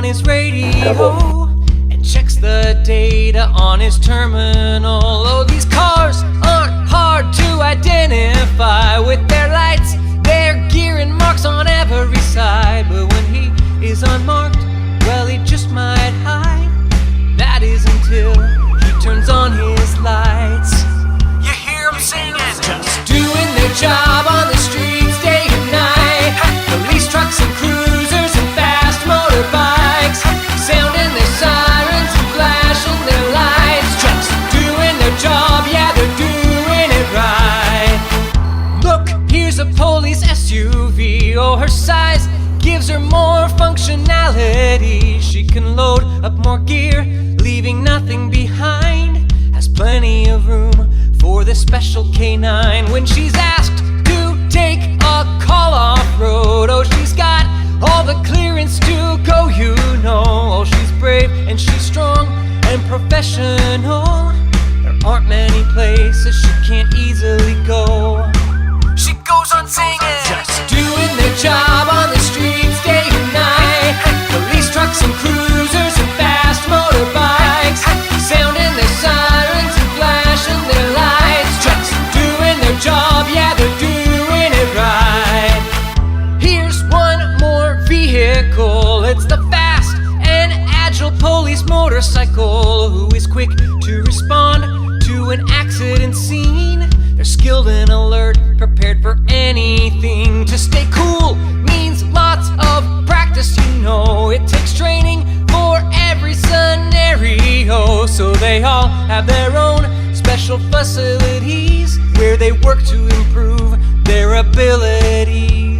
his radio and checks the data on his terminal. Oh, these cars aren't hard to identify with their lights, their gear and marks on every side. But when he is unmarked, well, he just might hide. That is until he turns on his lights. You hear him singing, just doing their job on the streets day and night. Police trucks and cruisers and fast motorbikes, sounding their sirens and flashing their lights. Just doing their job, yeah, they're doing it right. Look, here's a police SUV. Oh, her size gives her more functionality. She can load up more gear, leaving nothing behind. Has plenty of room for the special K9 when she's asked to take a call off-road. Oh, she's got all the clearance to go, you know. Oh, she's brave and she's strong and professional. There aren't many places she can't easily go. She goes on singing, just doing their job on the streets day and night. Police trucks and cruisers and fast motorbikes, sounding their sirens and flashing their lights. Just doing their job, yeah, they're doing it right. Here's one more vehicle. It's the fast and agile police motorcycle, who is quick to respond to an accident scene. They're skilled and alert, prepared for anything. To stay cool means lots of practice, you know. It takes training for every scenario, so they all have their own special facilities where they work to improve their abilities.